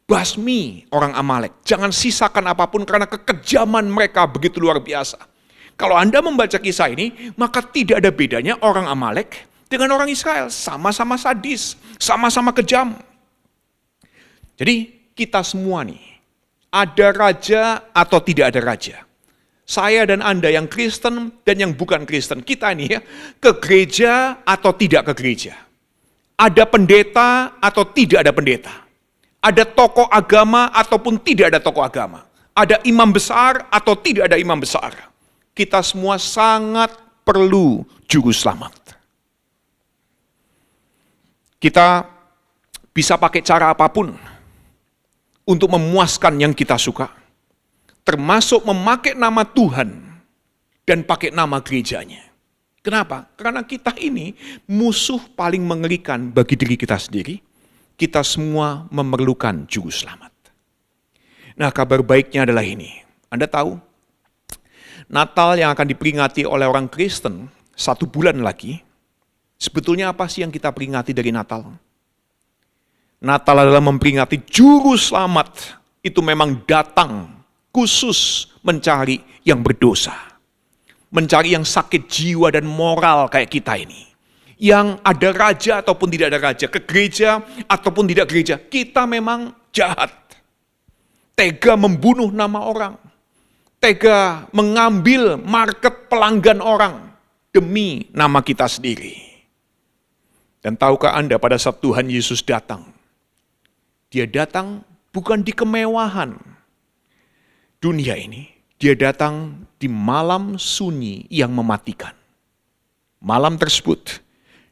Basmi orang Amalek, jangan sisakan apapun karena kekejaman mereka begitu luar biasa. Kalau Anda membaca kisah ini, maka tidak ada bedanya orang Amalek dengan orang Israel. Sama-sama sadis, sama-sama kejam. Jadi kita semua nih, ada raja atau tidak ada raja. Saya dan Anda yang Kristen dan yang bukan Kristen, kita ini ya, ke gereja atau tidak ke gereja. Ada pendeta atau tidak ada pendeta. Ada tokoh agama ataupun tidak ada tokoh agama. Ada imam besar atau tidak ada imam besar. Kita semua sangat perlu juru selamat. Kita bisa pakai cara apapun untuk memuaskan yang kita suka. Termasuk memakai nama Tuhan dan pakai nama gerejanya. Kenapa? Karena kita ini musuh paling mengerikan bagi diri kita sendiri. Kita semua memerlukan juru selamat. Nah, kabar baiknya adalah ini. Anda tahu, Natal yang akan diperingati oleh orang Kristen 1 bulan lagi, sebetulnya apa sih yang kita peringati dari Natal? Natal adalah memperingati juru selamat. Itu memang datang khusus mencari yang berdosa. Mencari yang sakit jiwa dan moral kayak kita ini. Yang ada raja ataupun tidak ada raja, ke gereja ataupun tidak gereja, kita memang jahat. Tega membunuh nama orang. Tega mengambil market pelanggan orang demi nama kita sendiri. Dan tahukah Anda pada saat Tuhan Yesus datang, Dia datang bukan di kemewahan dunia ini. Dia datang di malam sunyi yang mematikan. Malam tersebut,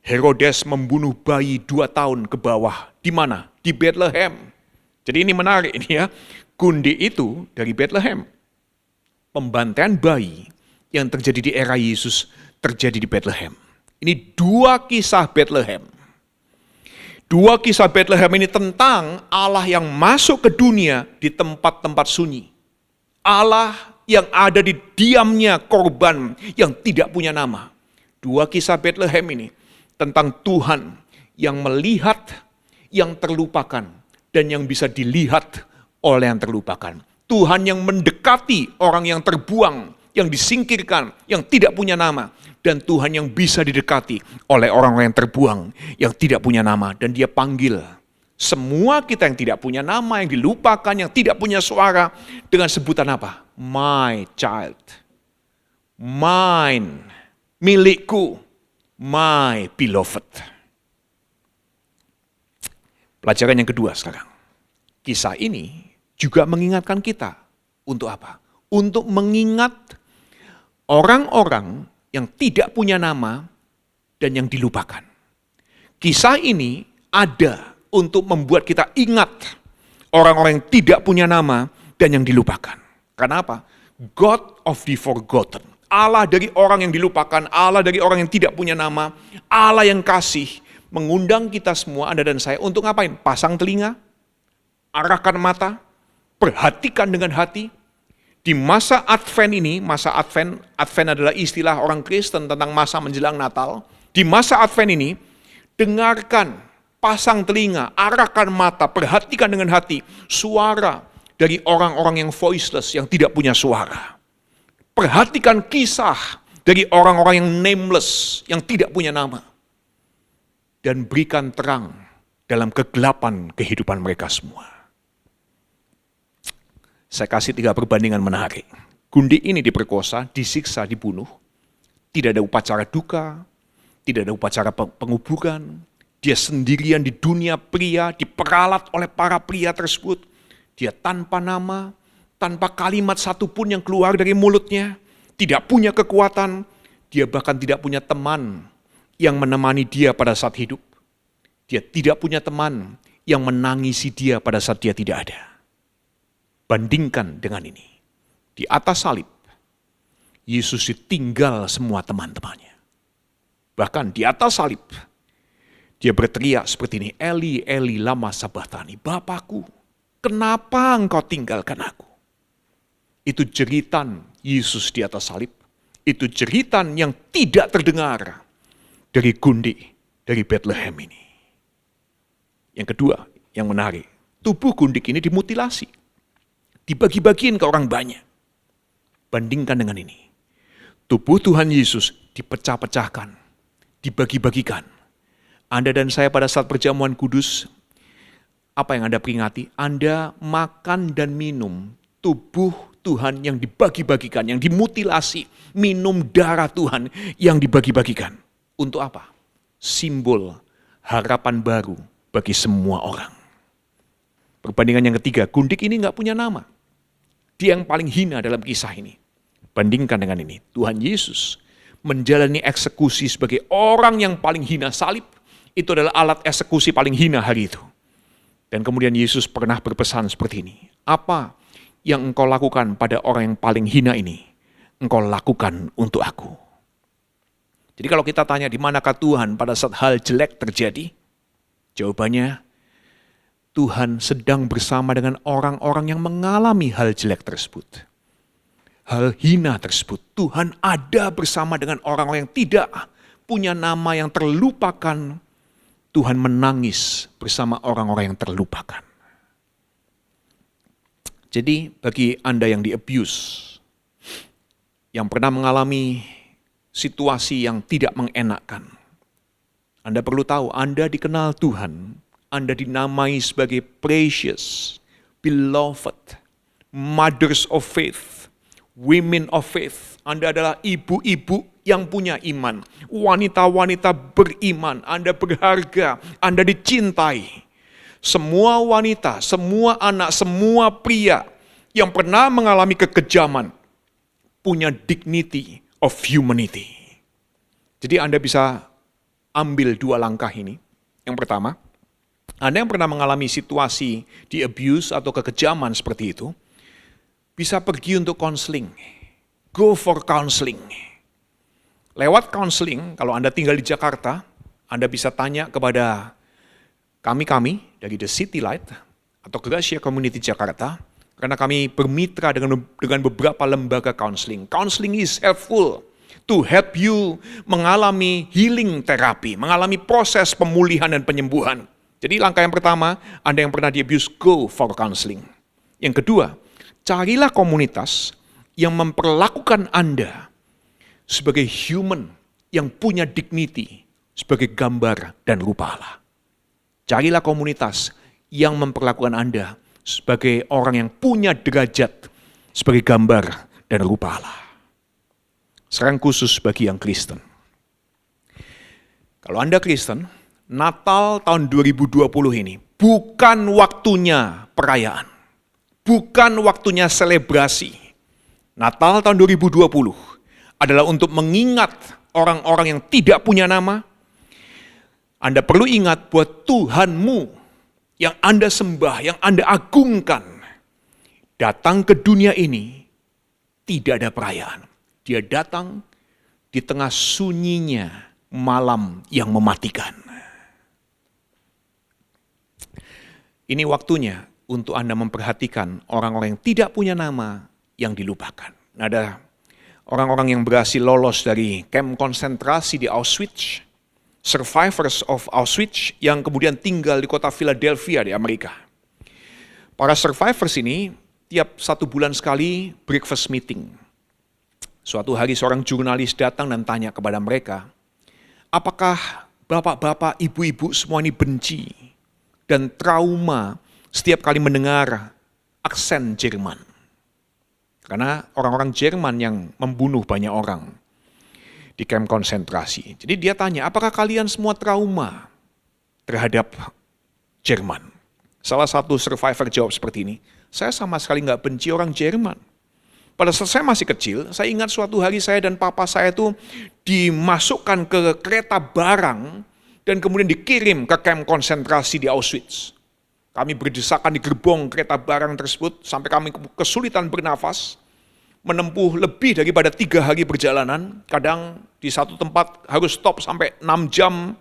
Herodes membunuh bayi 2 tahun ke bawah. Di mana? Di Bethlehem. Jadi ini menarik ini ya. Gundi itu dari Bethlehem. Pembantaian bayi yang terjadi di era Yesus terjadi di Bethlehem. Ini 2 kisah Bethlehem. 2 kisah Bethlehem ini tentang Allah yang masuk ke dunia di tempat-tempat sunyi. Allah yang ada di diamnya korban yang tidak punya nama. 2 kisah Bethlehem ini tentang Tuhan yang melihat yang terlupakan dan yang bisa dilihat oleh yang terlupakan. Tuhan yang mendekati orang yang terbuang, yang disingkirkan, yang tidak punya nama. Dan Tuhan yang bisa didekati oleh orang-orang yang terbuang, yang tidak punya nama. Dan Dia panggil semua kita yang tidak punya nama, yang dilupakan, yang tidak punya suara, dengan sebutan apa? My child. Mine. Milikku. My beloved. Pelajaran yang kedua sekarang. Kisah ini juga mengingatkan kita. Untuk apa? Untuk mengingat orang-orang yang tidak punya nama dan yang dilupakan. Kisah ini ada untuk membuat kita ingat orang-orang yang tidak punya nama dan yang dilupakan. Karena apa? God of the forgotten. Allah dari orang yang dilupakan, Allah dari orang yang tidak punya nama, Allah yang kasih, mengundang kita semua, Anda dan saya, untuk ngapain? Pasang telinga, arahkan mata, perhatikan dengan hati. Di masa Advent ini, masa Advent adalah istilah orang Kristen tentang masa menjelang Natal. Di masa Advent ini, dengarkan, pasang telinga, arahkan mata, perhatikan dengan hati suara dari orang-orang yang voiceless, yang tidak punya suara. Perhatikan kisah dari orang-orang yang nameless, yang tidak punya nama. Dan berikan terang dalam kegelapan kehidupan mereka semua. Saya kasih 3 perbandingan menarik. Gundik ini diperkosa, disiksa, dibunuh. Tidak ada upacara duka, tidak ada upacara penguburan. Dia sendirian di dunia pria, diperalat oleh para pria tersebut. Dia tanpa nama, tanpa kalimat satupun yang keluar dari mulutnya. Tidak punya kekuatan, dia bahkan tidak punya teman yang menemani dia pada saat hidup. Dia tidak punya teman yang menangisi dia pada saat dia tidak ada. Bandingkan dengan ini. Di atas salib, Yesus ditinggal semua teman-temannya. Bahkan di atas salib, dia berteriak seperti ini, Eli, Eli, lama sabachthani, Bapakku, kenapa engkau tinggalkan aku? Itu jeritan Yesus di atas salib. Itu jeritan yang tidak terdengar dari gundik, dari Bethlehem ini. Yang kedua, yang menarik, tubuh gundik ini dimutilasi. Dibagi-bagiin ke orang banyak. Bandingkan dengan ini. Tubuh Tuhan Yesus dipecah-pecahkan, dibagi-bagikan. Anda dan saya pada saat perjamuan kudus, apa yang Anda peringati? Anda makan dan minum tubuh Tuhan yang dibagi-bagikan, yang dimutilasi, minum darah Tuhan yang dibagi-bagikan. Untuk apa? Simbol harapan baru bagi semua orang. Perbandingan yang ketiga, gundik ini nggak punya nama. Dia yang paling hina dalam kisah ini. Bandingkan dengan ini, Tuhan Yesus menjalani eksekusi sebagai orang yang paling hina. Salib itu adalah alat eksekusi paling hina hari itu. Dan kemudian Yesus pernah berpesan seperti ini. Apa yang engkau lakukan pada orang yang paling hina ini, engkau lakukan untuk aku. Jadi kalau kita tanya di manakah Tuhan pada saat hal jelek terjadi, jawabannya Tuhan sedang bersama dengan orang-orang yang mengalami hal jelek tersebut. Hal hina tersebut. Tuhan ada bersama dengan orang-orang yang tidak punya nama, yang terlupakan. Tuhan menangis bersama orang-orang yang terlupakan. Jadi bagi Anda yang di-abuse, yang pernah mengalami situasi yang tidak mengenakkan, Anda perlu tahu, Anda dikenal Tuhan, Anda dinamai sebagai precious, beloved, mothers of faith, women of faith. Anda adalah ibu-ibu yang punya iman, wanita-wanita beriman, Anda berharga, Anda dicintai. Semua wanita, semua anak, semua pria yang pernah mengalami kekejaman punya dignity of humanity. Jadi Anda bisa ambil 2 langkah ini. Yang pertama, Anda yang pernah mengalami situasi di abuse atau kekejaman seperti itu, bisa pergi untuk counseling. Go for counseling. Lewat counseling, kalau Anda tinggal di Jakarta, Anda bisa tanya kepada kami dari The City Light atau Gracia Community Jakarta, karena kami bermitra dengan beberapa lembaga counseling. Counseling is helpful to help you mengalami healing terapi, mengalami proses pemulihan dan penyembuhan. Jadi langkah yang pertama, Anda yang pernah di-abuse, go for counseling. Yang kedua, carilah komunitas yang memperlakukan Anda sebagai human yang punya dignity, sebagai gambar dan rupa Allah. Carilah komunitas yang memperlakukan Anda sebagai orang yang punya derajat, sebagai gambar dan rupa Allah. Sekarang khusus bagi yang Kristen. Kalau Anda Kristen, Natal tahun 2020 ini bukan waktunya perayaan. Bukan waktunya selebrasi. Natal tahun 2020 adalah untuk mengingat orang-orang yang tidak punya nama. Anda perlu ingat bahwa Tuhanmu yang Anda sembah, yang Anda agungkan, datang ke dunia ini tidak ada perayaan. Dia datang di tengah sunyinya malam yang mematikan. Ini waktunya untuk Anda memperhatikan orang-orang yang tidak punya nama yang dilupakan. Ada orang-orang yang berhasil lolos dari kamp konsentrasi di Auschwitz, survivors of Auschwitz yang kemudian tinggal di kota Philadelphia di Amerika. Para survivors ini tiap 1 bulan sekali breakfast meeting. Suatu hari seorang jurnalis datang dan tanya kepada mereka, apakah bapak-bapak, ibu-ibu semua ini benci dan trauma setiap kali mendengar aksen Jerman? Karena orang-orang Jerman yang membunuh banyak orang di kamp konsentrasi. Jadi dia tanya, apakah kalian semua trauma terhadap Jerman? Salah satu survivor jawab seperti ini, saya sama sekali nggak benci orang Jerman. Pada saat saya masih kecil, saya ingat suatu hari saya dan papa saya itu dimasukkan ke kereta barang dan kemudian dikirim ke kamp konsentrasi di Auschwitz. Kami berdesakan di gerbong kereta barang tersebut sampai kami kesulitan bernafas, menempuh lebih daripada 3 hari perjalanan. Kadang di satu tempat harus stop sampai 6 jam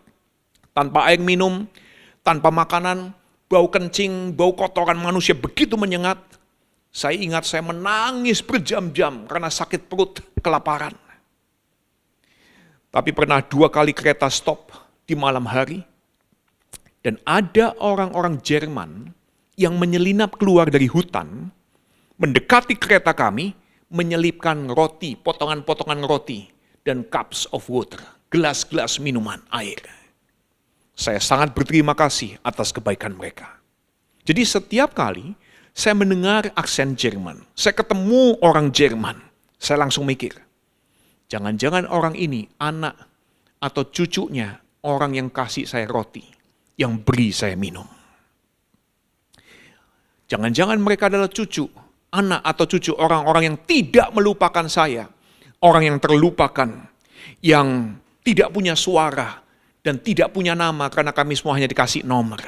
tanpa air minum, tanpa makanan, bau kencing, bau kotoran manusia begitu menyengat. Saya ingat saya menangis berjam-jam karena sakit perut, kelaparan. Tapi pernah 2 kali kereta stop di malam hari, dan ada orang-orang Jerman yang menyelinap keluar dari hutan, mendekati kereta kami, menyelipkan roti, potongan-potongan roti, dan cups of water, gelas-gelas minuman air. Saya sangat berterima kasih atas kebaikan mereka. Jadi setiap kali saya mendengar aksen Jerman, saya ketemu orang Jerman, saya langsung mikir, jangan-jangan orang ini anak atau cucunya orang yang kasih saya roti, yang beri saya minum. Jangan-jangan mereka adalah cucu, anak atau cucu orang-orang yang tidak melupakan saya, orang yang terlupakan, yang tidak punya suara dan tidak punya nama karena kami semua hanya dikasih nomor.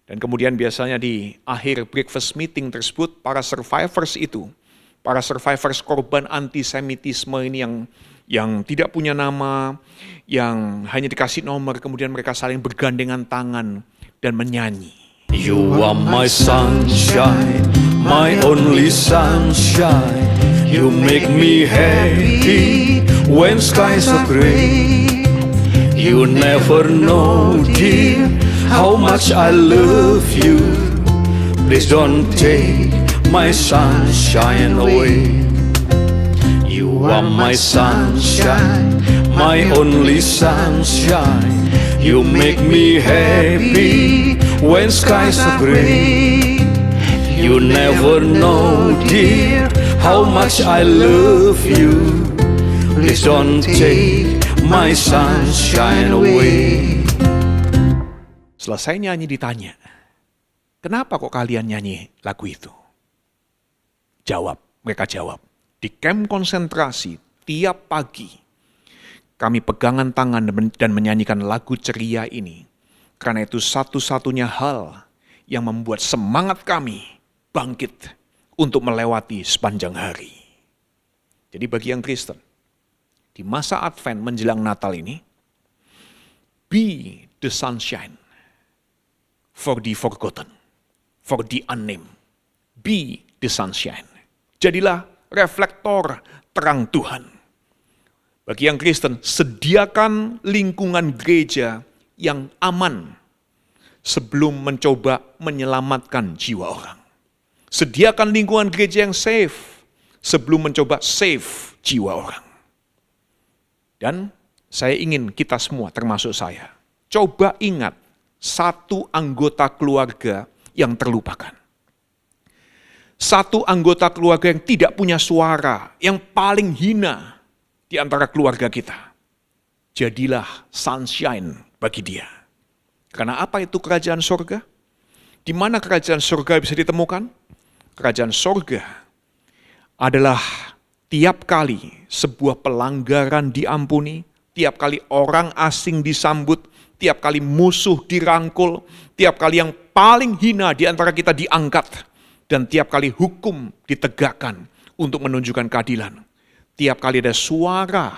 Dan kemudian biasanya di akhir breakfast meeting tersebut, para survivors itu, para survivors korban antisemitisme ini yang tidak punya nama, yang hanya dikasih nomor, kemudian mereka saling bergandengan tangan dan menyanyi. You are my sunshine, my only sunshine. You make me happy when skies are gray. You never know, dear, how much I love you. Please don't take my sunshine away. You are my sunshine, my only sunshine. You make me happy when skies are gray. You never know, dear, how much I love you. Please don't take my sunshine away. Selesai nyanyi ditanya, kenapa kok kalian nyanyi lagu itu? Mereka jawab, di kamp konsentrasi tiap pagi kami pegangan tangan dan menyanyikan lagu ceria ini. Karena itu satu-satunya hal yang membuat semangat kami bangkit untuk melewati sepanjang hari. Jadi bagi yang Kristen, di masa Advent menjelang Natal ini, be the sunshine for the forgotten, for the unnamed. Be the sunshine. Jadilah reflektor terang Tuhan. Bagi yang Kristen, sediakan lingkungan gereja yang aman sebelum mencoba menyelamatkan jiwa orang. Sediakan lingkungan gereja yang safe sebelum mencoba save jiwa orang. Dan saya ingin kita semua, termasuk saya, coba ingat satu anggota keluarga yang terlupakan. Satu anggota keluarga yang tidak punya suara, yang paling hina di antara keluarga kita. Jadilah sunshine bagi dia. Karena apa itu kerajaan surga? Di mana kerajaan surga bisa ditemukan? Kerajaan surga adalah tiap kali sebuah pelanggaran diampuni, tiap kali orang asing disambut, tiap kali musuh dirangkul, tiap kali yang paling hina di antara kita diangkat, dan tiap kali hukum ditegakkan untuk menunjukkan keadilan. Tiap kali ada suara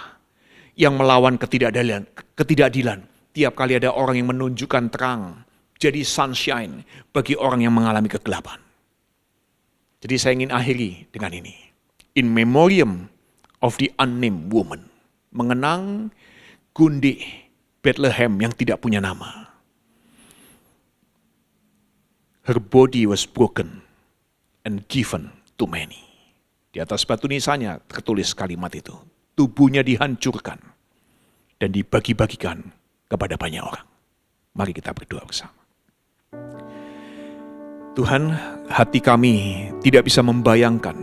yang melawan ketidakadilan, tiap kali ada orang yang menunjukkan terang, jadi sunshine bagi orang yang mengalami kegelapan. Jadi saya ingin akhiri dengan ini. In memoriam of the unnamed woman. Mengenang Gundi Bethlehem yang tidak punya nama. Her body was broken and given to many. Di atas batu nisannya tertulis kalimat itu. Tubuhnya dihancurkan dan dibagi-bagikan kepada banyak orang. Mari kita berdoa bersama. Tuhan, hati kami tidak bisa membayangkan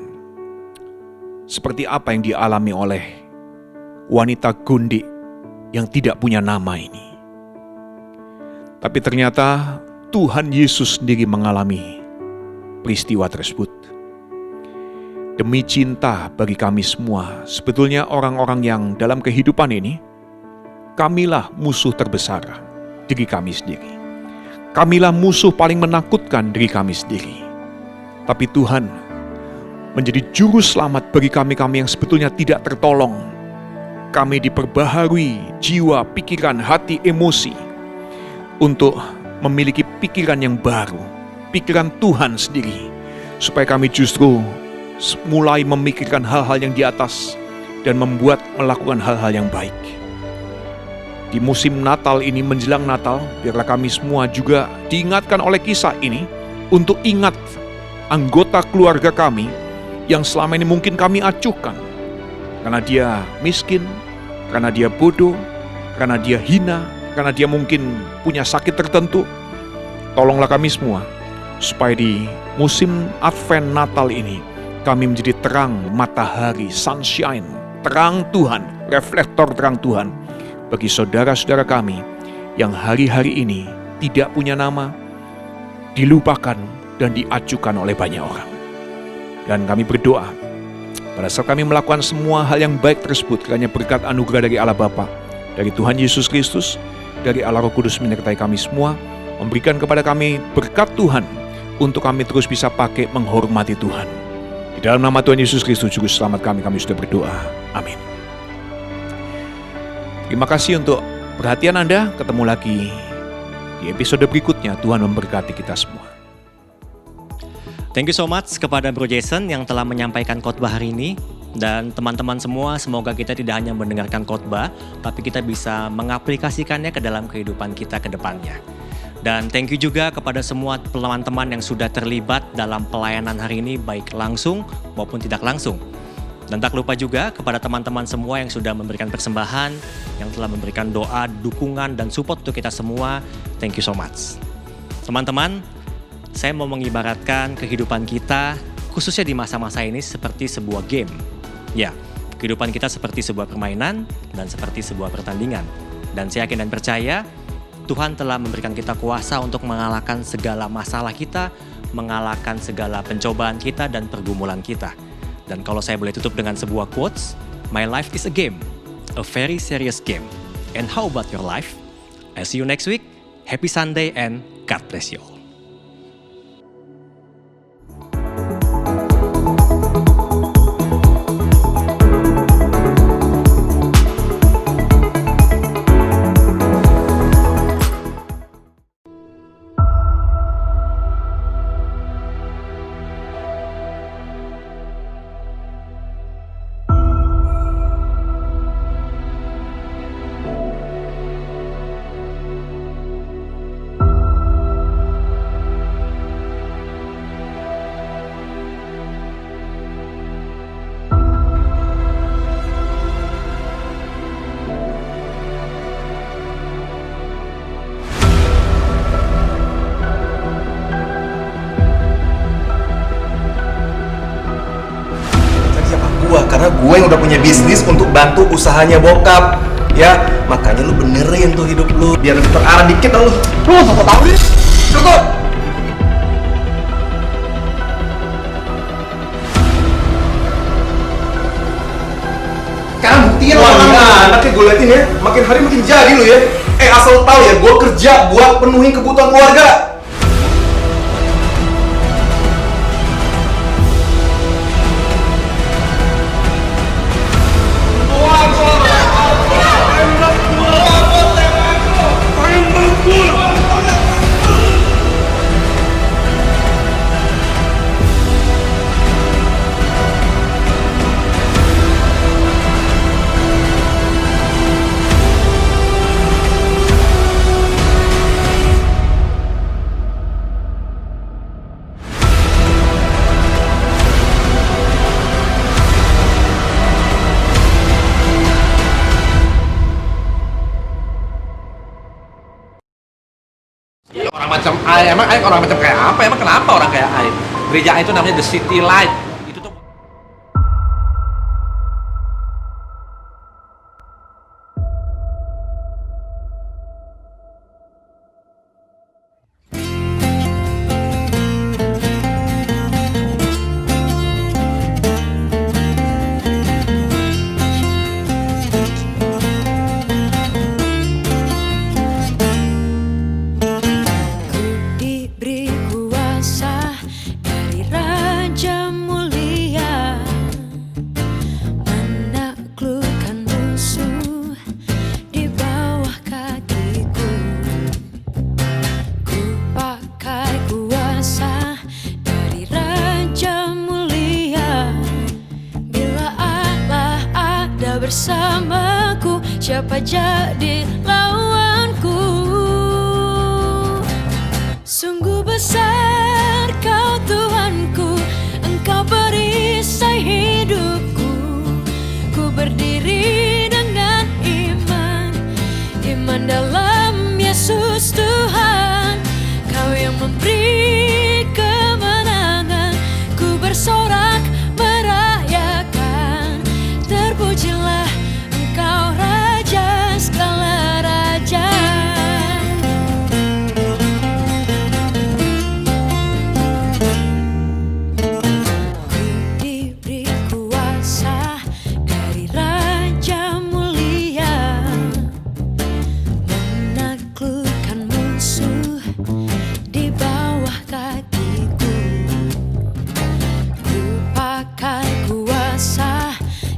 seperti apa yang dialami oleh wanita Gundi yang tidak punya nama ini. Tapi ternyata Tuhan Yesus sendiri mengalami peristiwa tersebut. Demi cinta bagi kami semua, sebetulnya orang-orang yang dalam kehidupan ini, kamilah musuh terbesar diri kami sendiri. Kamilah musuh paling menakutkan diri kami sendiri. Tapi Tuhan menjadi juru selamat bagi kami-kami yang sebetulnya tidak tertolong. Kami diperbaharui jiwa, pikiran, hati, emosi untuk memiliki pikiran yang baru, pikiran Tuhan sendiri, supaya kami justru mulai memikirkan hal-hal yang di atas dan melakukan hal-hal yang baik. Di musim Natal ini, menjelang Natal, biarlah kami semua juga diingatkan oleh kisah ini untuk ingat anggota keluarga kami yang selama ini mungkin kami acuhkan karena dia miskin, karena dia bodoh, karena dia hina, karena dia mungkin punya sakit tertentu. Tolonglah kami semua supaya di musim Advent Natal ini kami menjadi terang matahari, sunshine, terang Tuhan, reflektor terang Tuhan bagi saudara-saudara kami yang hari-hari ini tidak punya nama, dilupakan dan diacuhkan oleh banyak orang. Dan kami berdoa, pada saat kami melakukan semua hal yang baik tersebut, kiranya berkat anugerah dari Allah Bapa, dari Tuhan Yesus Kristus, dari Allah Roh Kudus menyertai kami semua, memberikan kepada kami berkat Tuhan untuk kami terus bisa pakai menghormati Tuhan. Di dalam nama Tuhan Yesus Kristus, Juru Selamat kami sudah berdoa. Amin. Terima kasih untuk perhatian Anda. Ketemu lagi di episode berikutnya. Tuhan memberkati kita semua. Thank you so much kepada Bro Jason yang telah menyampaikan khotbah hari ini. Dan teman-teman semua, semoga kita tidak hanya mendengarkan khotbah, tapi kita bisa mengaplikasikannya ke dalam kehidupan kita ke depannya. Dan thank you juga kepada semua teman-teman yang sudah terlibat dalam pelayanan hari ini, baik langsung maupun tidak langsung. Dan tak lupa juga kepada teman-teman semua yang sudah memberikan persembahan, yang telah memberikan doa, dukungan, dan support untuk kita semua. Thank you so much. Teman-teman, saya mau mengibaratkan kehidupan kita, khususnya di masa-masa ini, seperti sebuah game. Ya, kehidupan kita seperti sebuah permainan dan seperti sebuah pertandingan. Dan saya yakin dan percaya, Tuhan telah memberikan kita kuasa untuk mengalahkan segala masalah kita, mengalahkan segala pencobaan kita dan pergumulan kita. Dan kalau saya boleh tutup dengan sebuah quotes, my life is a game, a very serious game. And how about your life? I'll see you next week. Happy Sunday and God bless you all. Karena gue yang udah punya bisnis untuk bantu usahanya bokap, ya makanya lu benerin tuh hidup lu biar terarah dikit lu. Lu nggak tahu deh. Cukup. Sekarang buktiin lu anaknya gue liatin ya, makin hari makin jadi lu ya. Asal tahu ya, gue kerja buat penuhin kebutuhan keluarga. macam Aib. Emang Aib orang macam kayak apa? Emang kenapa orang kayak Aib? Gereja itu namanya The City Light. Itu tuh diberi kuasa dari Raja Mulia, menaklukkan musuh di bawah kakiku. Ku pakai kuasa dari Raja Mulia. Bila Allah ada bersamaku, siapa jadi lawanku? Sungguh besar Kau Tuhanku, Engkau perisai hidupku. Ku berdiri dengan iman dalam Yesus Tuhan. Kau yang memberi kemenangan, ku bersorak merayakan. Terpujilah Engkau Raja segala raja. Diberi kuasa dari Raja Mulia, menaklukkan musuh di bawah kakiku. Ku pakai kuasa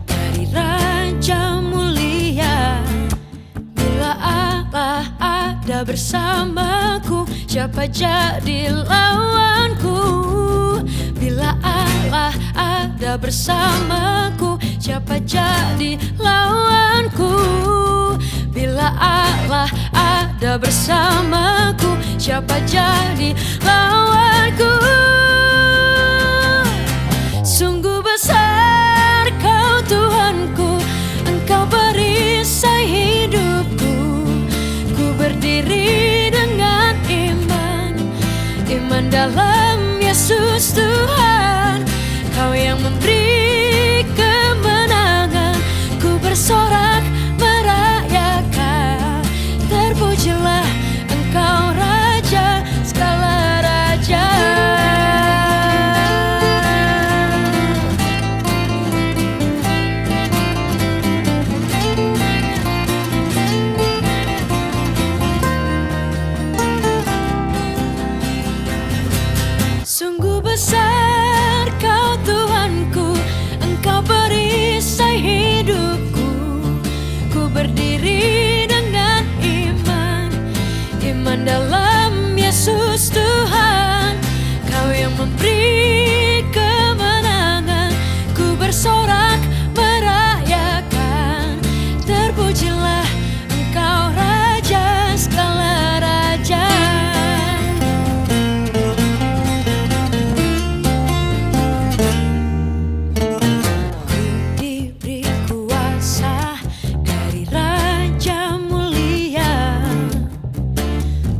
dari Raja Mulia. Bila Allah ada bersamaku, siapa jadi lawanku? Bila Allah ada bersamaku, siapa jadi lawanku? Bila Allah ada bersamaku, siapa jadi lawanku? Sungguh besar Kau Tuhanku, Engkau perisai hidupku. Ku berdiri dengan iman dalam Yesus Tuhan. Kau yang memberi kemenangan, ku bersorak merayakan. Terpujilah Engkau Raja segala raja. Sungguh besar Kau Tuhanku, Engkau perisai hidupku. Ku berdiri dengan iman dalam Yesus Tuhan. Kau yang memberi kemenangan, ku bersorak merayakan. Terpujilah Engkau Raja segala raja. Diberi kuasa dari Raja Mulia,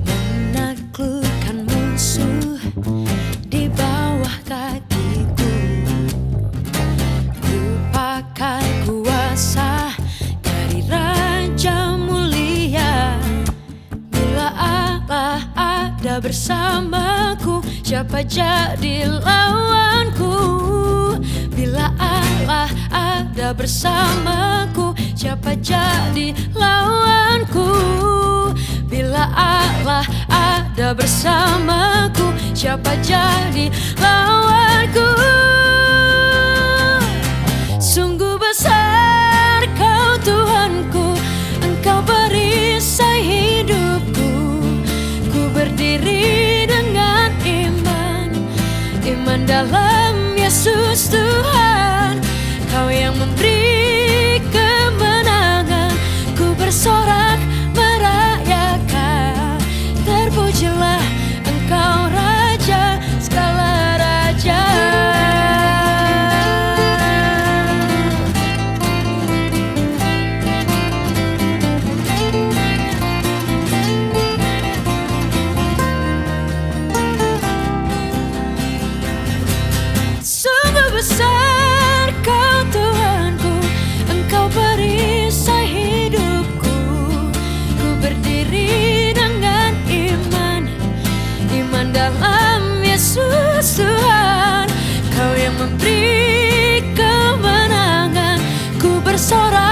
menaklukkan musuh di bawah kakiku. Ku pakai kuasa dari Raja Mulia. Bila Allah ada bersamaku, siapa jadi lawanku? Bila Allah ada bersamaku, siapa jadi lawanku? Bila Allah ada bersamaku, siapa jadi lawanku? Sungguh besar Kau Tuhanku, Engkau perisai hidupku. Ku berdiri dengan iman dalam Yesus Tuhan. Kau yang memberi kemenangan, ku bersorak merayakan. Terpujilah Engkau Raja segala raja. bersorak